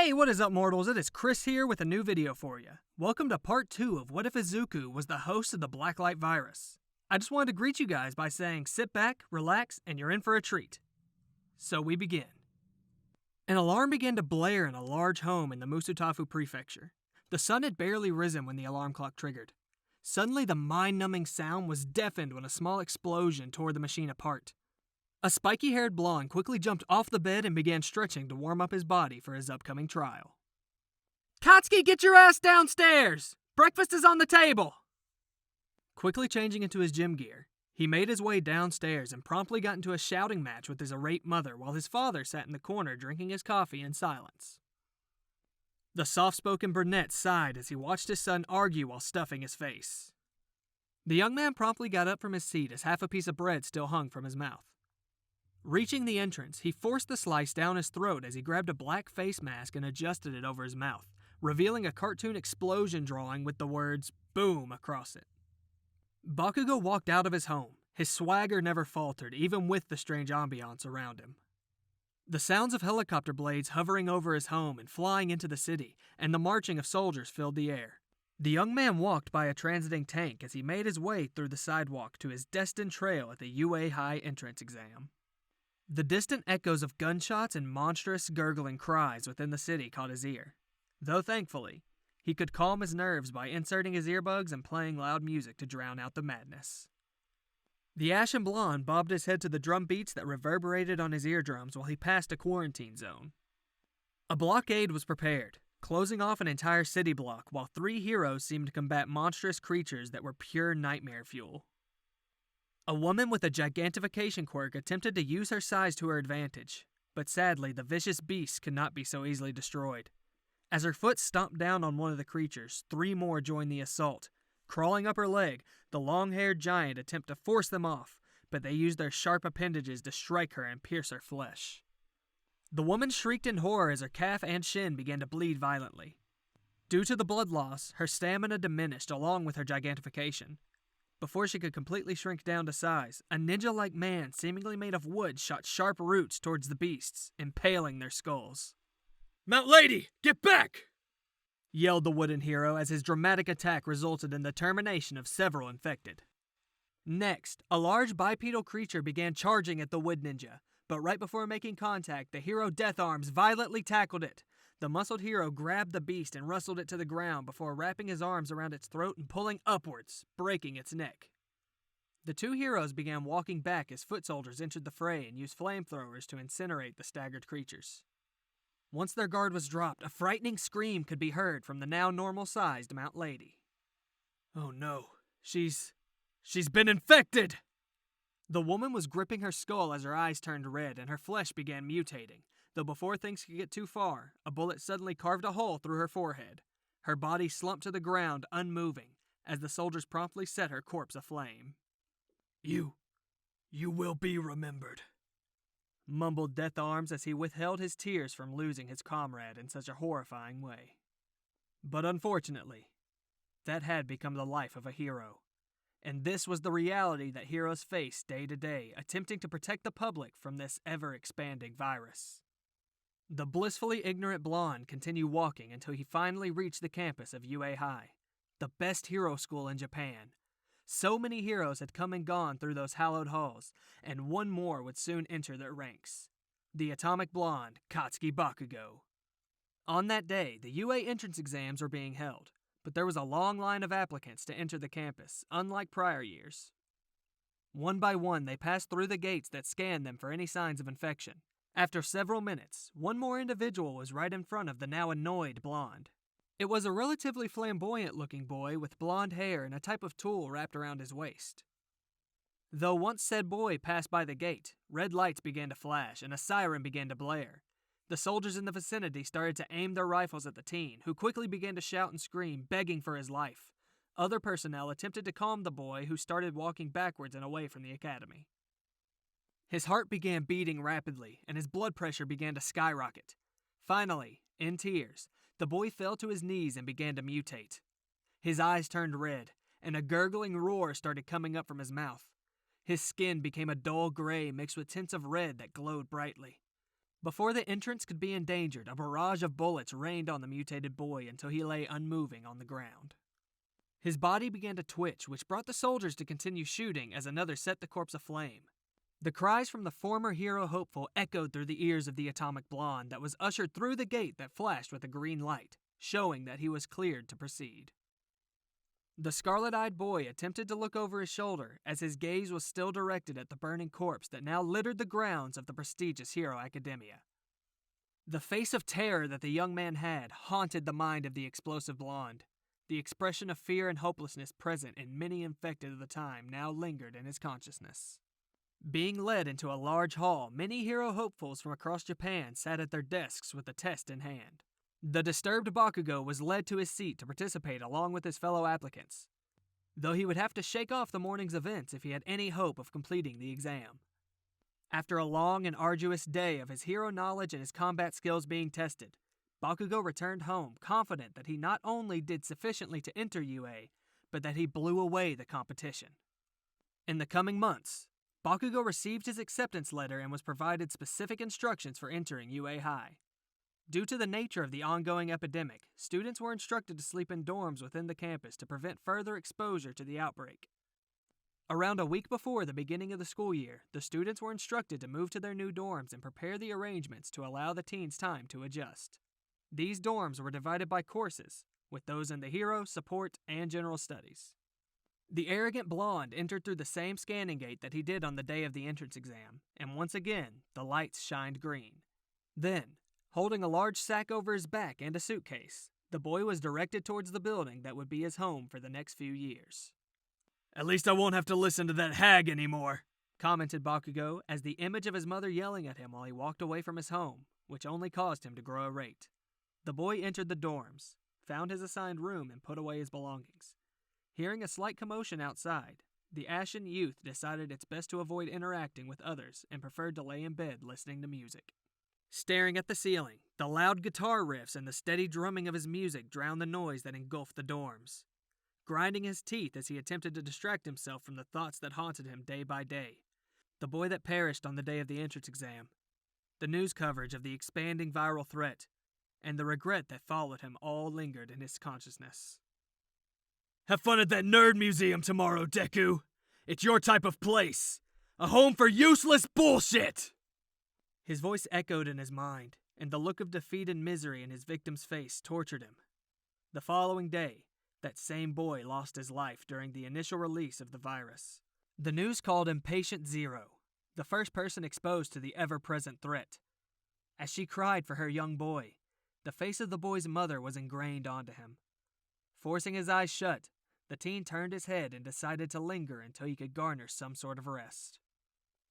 Hey, what is up, mortals? It is Chris here with a new video for you. Welcome to part 2 of What If Izuku was the host of the Blacklight virus. I just wanted to greet you guys by saying sit back, relax, and you're in for a treat. So we begin. An alarm began to blare in a large home in the Musutafu prefecture. The sun had barely risen when the alarm clock triggered. Suddenly, the mind-numbing sound was deafened when a small explosion tore the machine apart. A spiky-haired blonde quickly jumped off the bed and began stretching to warm up his body for his upcoming trial. Katsuki, get your ass downstairs! Breakfast is on the table! Quickly changing into his gym gear, he made his way downstairs and promptly got into a shouting match with his irate mother while his father sat in the corner drinking his coffee in silence. The soft-spoken brunette sighed as he watched his son argue while stuffing his face. The young man promptly got up from his seat as half a piece of bread still hung from his mouth. Reaching the entrance, he forced the slice down his throat as he grabbed a black face mask and adjusted it over his mouth, revealing a cartoon explosion drawing with the words, "Boom," across it. Bakugo walked out of his home. His swagger never faltered, even with the strange ambiance around him. The sounds of helicopter blades hovering over his home and flying into the city, and the marching of soldiers filled the air. The young man walked by a transiting tank as he made his way through the sidewalk to his destined trail at the UA High entrance exam. The distant echoes of gunshots and monstrous gurgling cries within the city caught his ear, though thankfully, he could calm his nerves by inserting his earbuds and playing loud music to drown out the madness. The ashen blonde bobbed his head to the drum beats that reverberated on his eardrums while he passed a quarantine zone. A blockade was prepared, closing off an entire city block while 3 heroes seemed to combat monstrous creatures that were pure nightmare fuel. A woman with a gigantification quirk attempted to use her size to her advantage, but sadly the vicious beast could not be so easily destroyed. As her foot stomped down on one of the creatures, 3 more joined the assault. Crawling up her leg, the long-haired giant attempted to force them off, but they used their sharp appendages to strike her and pierce her flesh. The woman shrieked in horror as her calf and shin began to bleed violently. Due to the blood loss, her stamina diminished along with her gigantification. Before she could completely shrink down to size, a ninja-like man seemingly made of wood shot sharp roots towards the beasts, impaling their skulls. "Mount Lady, get back!" yelled the wooden hero as his dramatic attack resulted in the termination of several infected. Next, a large bipedal creature began charging at the wood ninja, but right before making contact, the hero Death Arms violently tackled it. The muscled hero grabbed the beast and wrestled it to the ground before wrapping his arms around its throat and pulling upwards, breaking its neck. The 2 heroes began walking back as foot soldiers entered the fray and used flamethrowers to incinerate the staggered creatures. Once their guard was dropped, a frightening scream could be heard from the now normal-sized Mount Lady. "Oh no, she's been infected!" The woman was gripping her skull as her eyes turned red and her flesh began mutating. Though before things could get too far, a bullet suddenly carved a hole through her forehead. Her body slumped to the ground, unmoving, as the soldiers promptly set her corpse aflame. You will be remembered," mumbled Death Arms as he withheld his tears from losing his comrade in such a horrifying way. But unfortunately, that had become the life of a hero. And this was the reality that heroes face day to day, attempting to protect the public from this ever-expanding virus. The blissfully ignorant blonde continued walking until he finally reached the campus of UA High, the best hero school in Japan. So many heroes had come and gone through those hallowed halls, and one more would soon enter their ranks. The atomic blonde, Katsuki Bakugo. On that day, the UA entrance exams were being held, but there was a long line of applicants to enter the campus, unlike prior years. One by one, they passed through the gates that scanned them for any signs of infection. After several minutes, one more individual was right in front of the now annoyed blonde. It was a relatively flamboyant-looking boy with blonde hair and a type of tool wrapped around his waist. Though once said boy passed by the gate, red lights began to flash and a siren began to blare. The soldiers in the vicinity started to aim their rifles at the teen, who quickly began to shout and scream, begging for his life. Other personnel attempted to calm the boy, who started walking backwards and away from the academy. His heart began beating rapidly, and his blood pressure began to skyrocket. Finally, in tears, the boy fell to his knees and began to mutate. His eyes turned red, and a gurgling roar started coming up from his mouth. His skin became a dull gray mixed with tints of red that glowed brightly. Before the entrance could be endangered, a barrage of bullets rained on the mutated boy until he lay unmoving on the ground. His body began to twitch, which brought the soldiers to continue shooting as another set the corpse aflame. The cries from the former hero hopeful echoed through the ears of the atomic blonde that was ushered through the gate that flashed with a green light, showing that he was cleared to proceed. The scarlet-eyed boy attempted to look over his shoulder as his gaze was still directed at the burning corpse that now littered the grounds of the prestigious Hero Academia. The face of terror that the young man had haunted the mind of the explosive blonde. The expression of fear and hopelessness present in many infected of the time now lingered in his consciousness. Being led into a large hall, many hero hopefuls from across Japan sat at their desks with the test in hand. The disturbed Bakugo was led to his seat to participate along with his fellow applicants, though he would have to shake off the morning's events if he had any hope of completing the exam. After a long and arduous day of his hero knowledge and his combat skills being tested, Bakugo returned home confident that he not only did sufficiently to enter UA, but that he blew away the competition. In the coming months, Bakugo received his acceptance letter and was provided specific instructions for entering UA High. Due to the nature of the ongoing epidemic, students were instructed to sleep in dorms within the campus to prevent further exposure to the outbreak. Around a week before the beginning of the school year, the students were instructed to move to their new dorms and prepare the arrangements to allow the teens time to adjust. These dorms were divided by courses, with those in the hero, support, and general studies. The arrogant blonde entered through the same scanning gate that he did on the day of the entrance exam, and once again, the lights shined green. Then, holding a large sack over his back and a suitcase, the boy was directed towards the building that would be his home for the next few years. "At least I won't have to listen to that hag anymore," commented Bakugo as the image of his mother yelling at him while he walked away from his home, which only caused him to grow irate. The boy entered the dorms, found his assigned room, and put away his belongings. Hearing a slight commotion outside, the ashen youth decided it's best to avoid interacting with others and preferred to lay in bed listening to music. Staring at the ceiling, the loud guitar riffs and the steady drumming of his music drowned the noise that engulfed the dorms. Grinding his teeth as he attempted to distract himself from the thoughts that haunted him day by day, the boy that perished on the day of the entrance exam, the news coverage of the expanding viral threat, and the regret that followed him all lingered in his consciousness. "Have fun at that nerd museum tomorrow, Deku! It's your type of place! A home for useless bullshit!" His voice echoed in his mind, and the look of defeat and misery in his victim's face tortured him. The following day, that same boy lost his life during the initial release of the virus. The news called him Patient Zero, the first person exposed to the ever-present threat. As she cried for her young boy, the face of the boy's mother was ingrained onto him. Forcing his eyes shut, the teen turned his head and decided to linger until he could garner some sort of rest.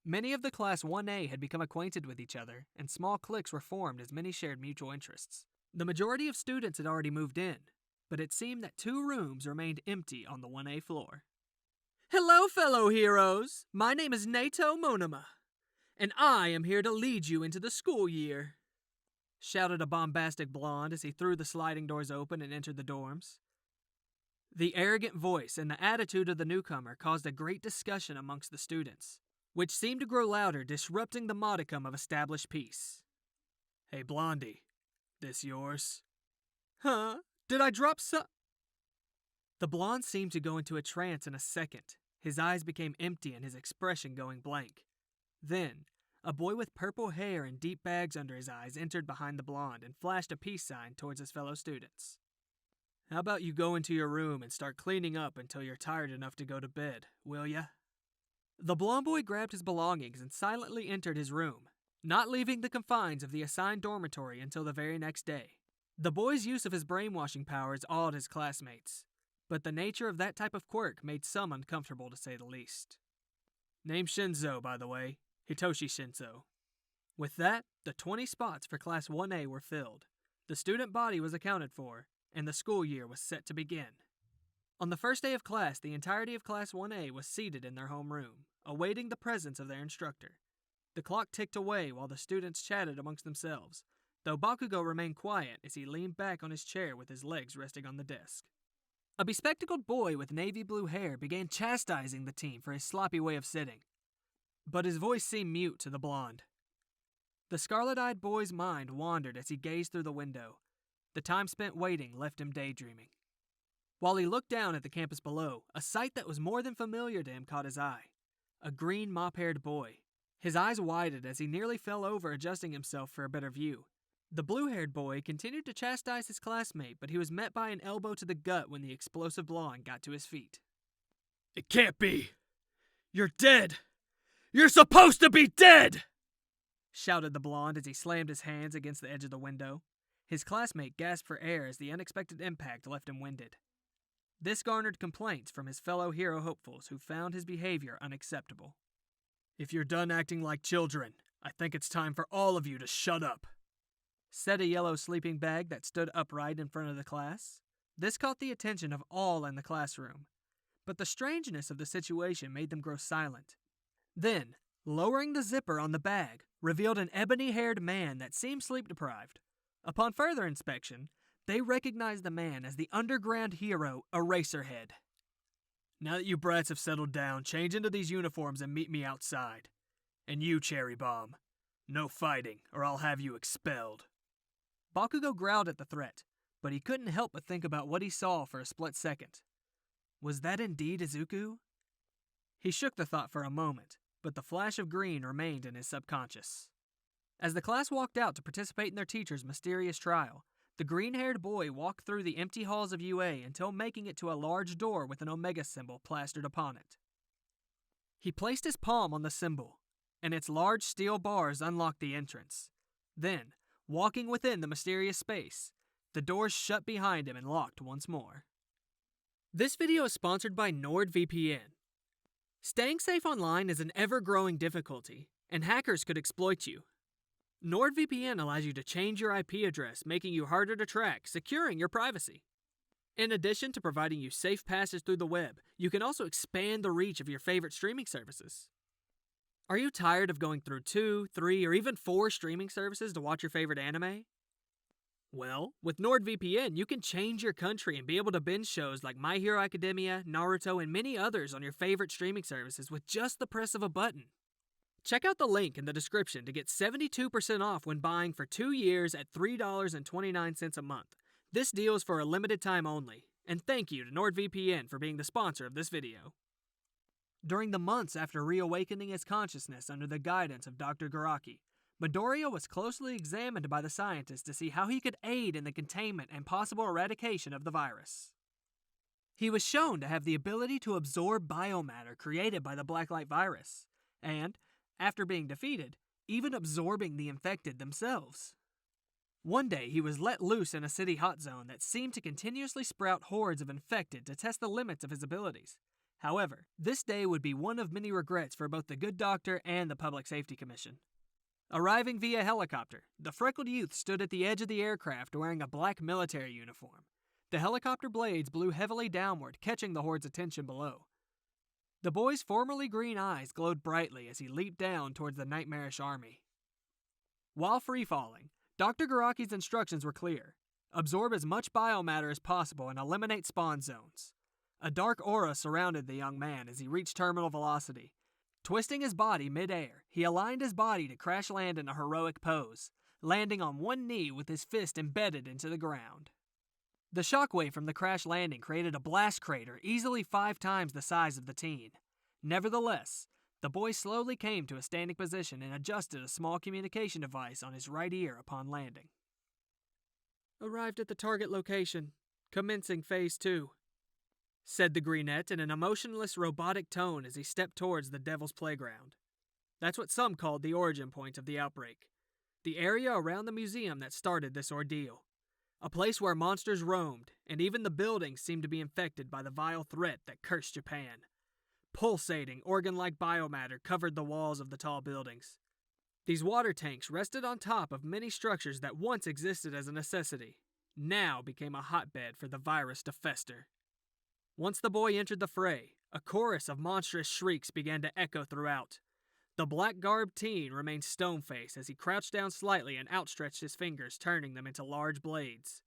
Many of the Class 1A had become acquainted with each other, and small cliques were formed as many shared mutual interests. The majority of students had already moved in, but it seemed that 2 rooms remained empty on the 1A floor. "Hello, fellow heroes! My name is Nato Monoma, and I am here to lead you into the school year," shouted a bombastic blonde as he threw the sliding doors open and entered the dorms. The arrogant voice and the attitude of the newcomer caused a great discussion amongst the students, which seemed to grow louder, disrupting the modicum of established peace. "Hey, Blondie, this yours?" "Huh? Did I drop some?" The blonde seemed to go into a trance in a second. His eyes became empty and his expression going blank. Then, a boy with purple hair and deep bags under his eyes entered behind the blonde and flashed a peace sign towards his fellow students. "How about you go into your room and start cleaning up until you're tired enough to go to bed, will ya?" The blonde boy grabbed his belongings and silently entered his room, not leaving the confines of the assigned dormitory until the very next day. The boy's use of his brainwashing powers awed his classmates, but the nature of that type of quirk made some uncomfortable to say the least. "Name Shinzo, by the way. Hitoshi Shinzo." With that, the 20 spots for Class 1A were filled, the student body was accounted for, and the school year was set to begin. On the first day of class, the entirety of Class 1A was seated in their homeroom, awaiting the presence of their instructor. The clock ticked away while the students chatted amongst themselves, though Bakugo remained quiet as he leaned back on his chair with his legs resting on the desk. A bespectacled boy with navy blue hair began chastising the team for his sloppy way of sitting, but his voice seemed mute to the blonde. The scarlet-eyed boy's mind wandered as he gazed through the window. The time spent waiting left him daydreaming. While he looked down at the campus below, a sight that was more than familiar to him caught his eye. A green mop-haired boy. His eyes widened as he nearly fell over, adjusting himself for a better view. The blue-haired boy continued to chastise his classmate, but he was met by an elbow to the gut when the explosive blonde got to his feet. "It can't be! You're dead! You're supposed to be dead!" shouted the blonde as he slammed his hands against the edge of the window. His classmate gasped for air as the unexpected impact left him winded. This garnered complaints from his fellow hero hopefuls who found his behavior unacceptable. "If you're done acting like children, I think it's time for all of you to shut up," said a yellow sleeping bag that stood upright in front of the class. This caught the attention of all in the classroom, but the strangeness of the situation made them grow silent. Then, lowering the zipper on the bag, revealed an ebony-haired man that seemed sleep-deprived. Upon further inspection, they recognized the man as the underground hero, Eraserhead. "Now that you brats have settled down, change into these uniforms and meet me outside. And you, Cherry Bomb, no fighting, or I'll have you expelled." Bakugo growled at the threat, but he couldn't help but think about what he saw for a split second. Was that indeed Izuku? He shook the thought for a moment, but the flash of green remained in his subconscious. As the class walked out to participate in their teacher's mysterious trial, the green-haired boy walked through the empty halls of UA until making it to a large door with an Omega symbol plastered upon it. He placed his palm on the symbol, and its large steel bars unlocked the entrance. Then, walking within the mysterious space, the doors shut behind him and locked once more. This video is sponsored by NordVPN. Staying safe online is an ever-growing difficulty, and hackers could exploit you. NordVPN allows you to change your IP address, making you harder to track, securing your privacy. In addition to providing you safe passage through the web, you can also expand the reach of your favorite streaming services. Are you tired of going through 2, 3, or even 4 streaming services to watch your favorite anime? Well, with NordVPN, you can change your country and be able to binge shows like My Hero Academia, Naruto, and many others on your favorite streaming services with just the press of a button. Check out the link in the description to get 72% off when buying for 2 years at $3.29 a month. This deal is for a limited time only, and thank you to NordVPN for being the sponsor of this video. During the months after reawakening his consciousness under the guidance of Dr. Garaki, Midoriya was closely examined by the scientists to see how he could aid in the containment and possible eradication of the virus. He was shown to have the ability to absorb biomatter created by the Blacklight virus, and, after being defeated, even absorbing the infected themselves. One day, he was let loose in a city hot zone that seemed to continuously sprout hordes of infected to test the limits of his abilities. However, this day would be one of many regrets for both the good doctor and the Public Safety Commission. Arriving via helicopter, the freckled youth stood at the edge of the aircraft wearing a black military uniform. The helicopter blades blew heavily downward, catching the horde's attention below. The boy's formerly green eyes glowed brightly as he leaped down towards the nightmarish army. While free-falling, Dr. Garaki's instructions were clear. Absorb as much biomatter as possible and eliminate spawn zones. A dark aura surrounded the young man as he reached terminal velocity. Twisting his body mid-air, he aligned his body to crash land in a heroic pose, landing on one knee with his fist embedded into the ground. The shockwave from the crash landing created a blast crater easily 5 times the size of the teen. Nevertheless, the boy slowly came to a standing position and adjusted a small communication device on his right ear upon landing. Arrived at the target location. Commencing Phase 2. Said the greenette in an emotionless, robotic tone as he stepped towards the Devil's Playground. That's what some called the origin point of the outbreak. The area around the museum that started this ordeal. A place where monsters roamed, and even the buildings seemed to be infected by the vile threat that cursed Japan. Pulsating, organ-like biomatter covered the walls of the tall buildings. These water tanks rested on top of many structures that once existed as a necessity, now became a hotbed for the virus to fester. Once the boy entered the fray, a chorus of monstrous shrieks began to echo throughout. The black-garbed teen remained stone-faced as he crouched down slightly and outstretched his fingers, turning them into large blades.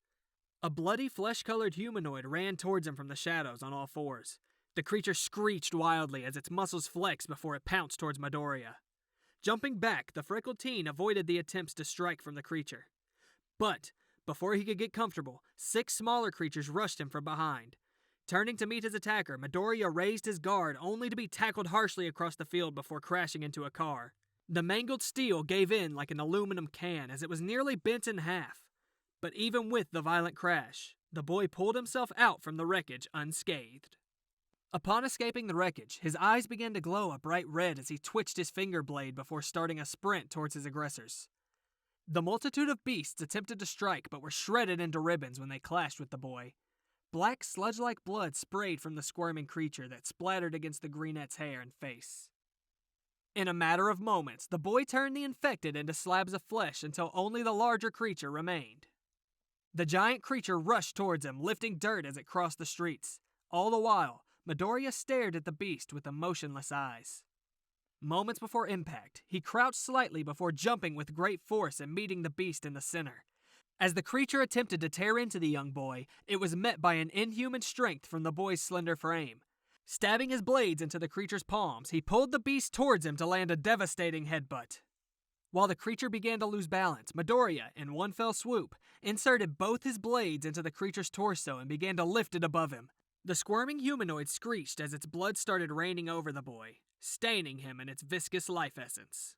A bloody, flesh-colored humanoid ran towards him from the shadows on all fours. The creature screeched wildly as its muscles flexed before it pounced towards Midoriya. Jumping back, the freckled teen avoided the attempts to strike from the creature. But, before he could get comfortable, 6 smaller creatures rushed him from behind. Turning to meet his attacker, Midoriya raised his guard only to be tackled harshly across the field before crashing into a car. The mangled steel gave in like an aluminum can as it was nearly bent in half. But even with the violent crash, the boy pulled himself out from the wreckage unscathed. Upon escaping the wreckage, his eyes began to glow a bright red as he twitched his finger blade before starting a sprint towards his aggressors. The multitude of beasts attempted to strike but were shredded into ribbons when they clashed with the boy. Black sludge-like blood sprayed from the squirming creature that splattered against the greenette's hair and face. In a matter of moments, the boy turned the infected into slabs of flesh until only the larger creature remained. The giant creature rushed towards him, lifting dirt as it crossed the streets. All the while, Midoriya stared at the beast with emotionless eyes. Moments before impact, he crouched slightly before jumping with great force and meeting the beast in the center. As the creature attempted to tear into the young boy, it was met by an inhuman strength from the boy's slender frame. Stabbing his blades into the creature's palms, he pulled the beast towards him to land a devastating headbutt. While the creature began to lose balance, Midoriya, in one fell swoop, inserted both his blades into the creature's torso and began to lift it above him. The squirming humanoid screeched as its blood started raining over the boy, staining him in its viscous life essence.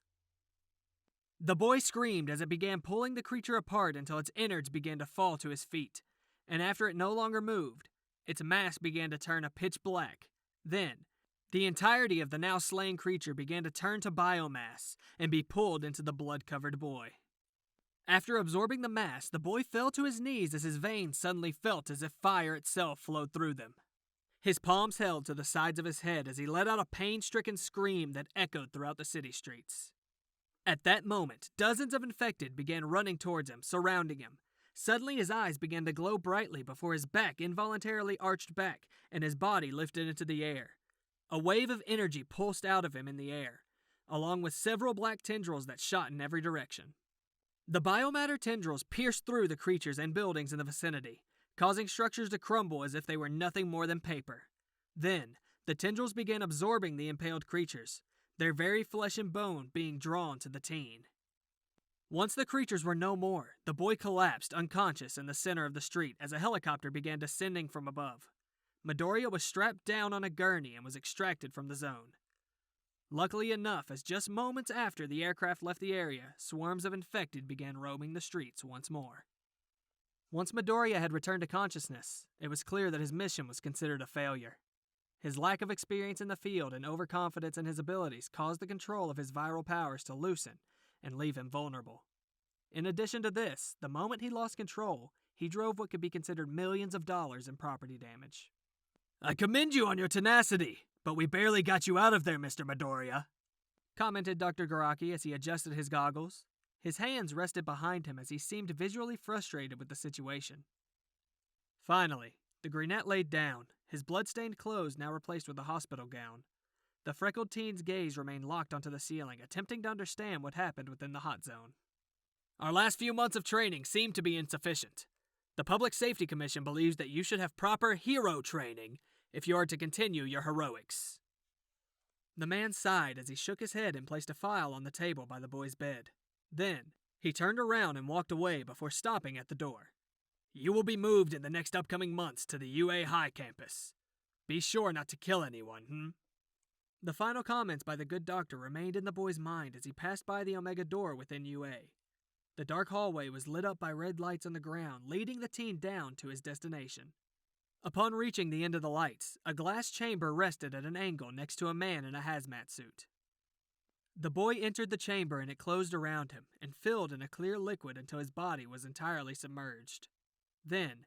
The boy screamed as it began pulling the creature apart until its innards began to fall to his feet, and after it no longer moved, its mask began to turn a pitch black. Then, the entirety of the now slain creature began to turn to biomass and be pulled into the blood-covered boy. After absorbing the mass, the boy fell to his knees as his veins suddenly felt as if fire itself flowed through them. His palms held to the sides of his head as he let out a pain-stricken scream that echoed throughout the city streets. At that moment, dozens of infected began running towards him, surrounding him. Suddenly his eyes began to glow brightly before his back involuntarily arched back and his body lifted into the air. A wave of energy pulsed out of him in the air, along with several black tendrils that shot in every direction. The biomatter tendrils pierced through the creatures and buildings in the vicinity, causing structures to crumble as if they were nothing more than paper. Then, the tendrils began absorbing the impaled creatures, their very flesh and bone being drawn to the teen. Once the creatures were no more, the boy collapsed unconscious in the center of the street as a helicopter began descending from above. Midoriya was strapped down on a gurney and was extracted from the zone. Luckily enough, as just moments after the aircraft left the area, swarms of infected began roaming the streets once more. Once Midoriya had returned to consciousness, it was clear that his mission was considered a failure. His lack of experience in the field and overconfidence in his abilities caused the control of his viral powers to loosen and leave him vulnerable. In addition to this, the moment he lost control, he drove what could be considered millions of dollars in property damage. "I commend you on your tenacity, but we barely got you out of there, Mr. Midoriya," commented Dr. Garaki as he adjusted his goggles. His hands rested behind him as he seemed visually frustrated with the situation. Finally, the brunette laid down, his blood-stained clothes now replaced with a hospital gown. The freckled teen's gaze remained locked onto the ceiling, attempting to understand what happened within the hot zone. "Our last few months of training seem to be insufficient. The Public Safety Commission believes that you should have proper hero training if you are to continue your heroics." The man sighed as he shook his head and placed a file on the table by the boy's bed. Then, he turned around and walked away before stopping at the door. "You will be moved in the next upcoming months to the UA High campus. Be sure not to kill anyone, The final comments by the good doctor remained in the boy's mind as he passed by the Omega door within UA. The dark hallway was lit up by red lights on the ground, leading the teen down to his destination. Upon reaching the end of the lights, a glass chamber rested at an angle next to a man in a hazmat suit. The boy entered the chamber and it closed around him and filled in a clear liquid until his body was entirely submerged. Then,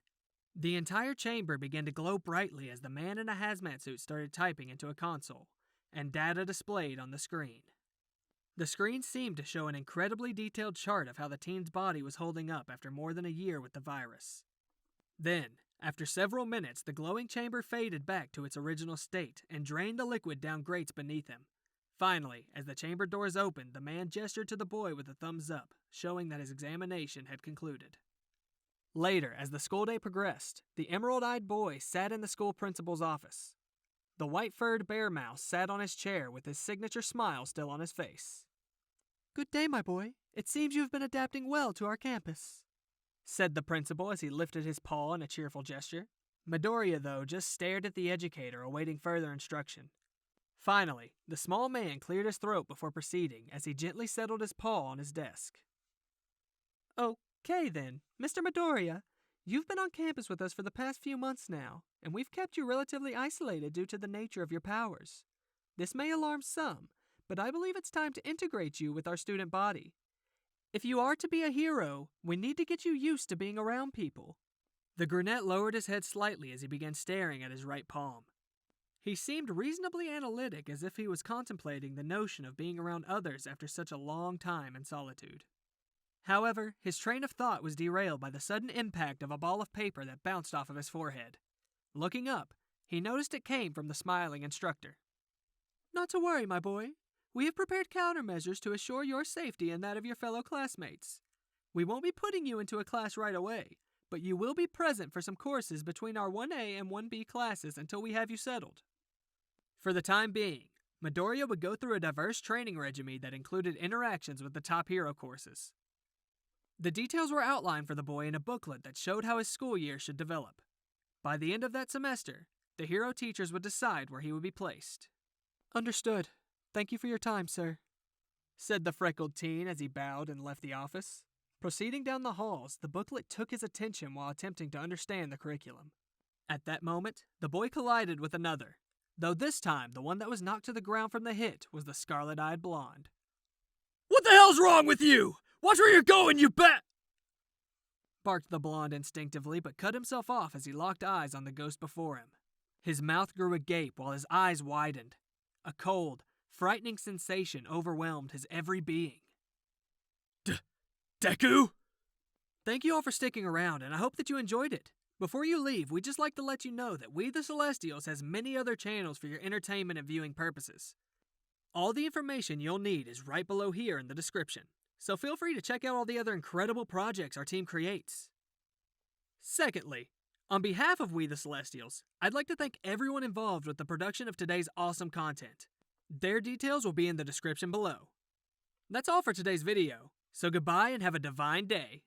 the entire chamber began to glow brightly as the man in a hazmat suit started typing into a console, and data displayed on the screen. The screen seemed to show an incredibly detailed chart of how the teen's body was holding up after more than a year with the virus. Then, after several minutes, the glowing chamber faded back to its original state and drained the liquid down grates beneath him. Finally, as the chamber doors opened, the man gestured to the boy with a thumbs up, showing that his examination had concluded. Later, as the school day progressed, the emerald-eyed boy sat in the school principal's office. The white-furred bear mouse sat on his chair with his signature smile still on his face. Good day, my boy. It seems you have been adapting well to our campus, said the principal as he lifted his paw in a cheerful gesture. Midoriya, though, just stared at the educator, awaiting further instruction. Finally, the small man cleared his throat before proceeding as he gently settled his paw on his desk. Okay then, Mr. Midoriya, you've been on campus with us for the past few months now, and we've kept you relatively isolated due to the nature of your powers. This may alarm some, but I believe it's time to integrate you with our student body. If you are to be a hero, we need to get you used to being around people. The brunette lowered his head slightly as he began staring at his right palm. He seemed reasonably analytic, as if he was contemplating the notion of being around others after such a long time in solitude. However, his train of thought was derailed by the sudden impact of a ball of paper that bounced off of his forehead. Looking up, he noticed it came from the smiling instructor. Not to worry, my boy. We have prepared countermeasures to assure your safety and that of your fellow classmates. We won't be putting you into a class right away, but you will be present for some courses between our 1A and 1B classes until we have you settled. For the time being, Midoriya would go through a diverse training regimen that included interactions with the top hero courses. The details were outlined for the boy in a booklet that showed how his school year should develop. By the end of that semester, the hero teachers would decide where he would be placed. Understood. Thank you for your time, sir, said the freckled teen as he bowed and left the office. Proceeding down the halls, the booklet took his attention while attempting to understand the curriculum. At that moment, the boy collided with another, though this time the one that was knocked to the ground from the hit was the scarlet-eyed blonde. What the hell's wrong with you? Watch where you're going, you bat! Barked the blonde instinctively, but cut himself off as he locked eyes on the ghost before him. His mouth grew agape while his eyes widened. A cold, frightening sensation overwhelmed his every being. Deku? Thank you all for sticking around, and I hope that you enjoyed it. Before you leave, we'd just like to let you know that We the Celestials has many other channels for your entertainment and viewing purposes. All the information you'll need is right below here in the description, so feel free to check out all the other incredible projects our team creates. Secondly, on behalf of We the Celestials, I'd like to thank everyone involved with the production of today's awesome content. Their details will be in the description below. That's all for today's video, so goodbye and have a divine day.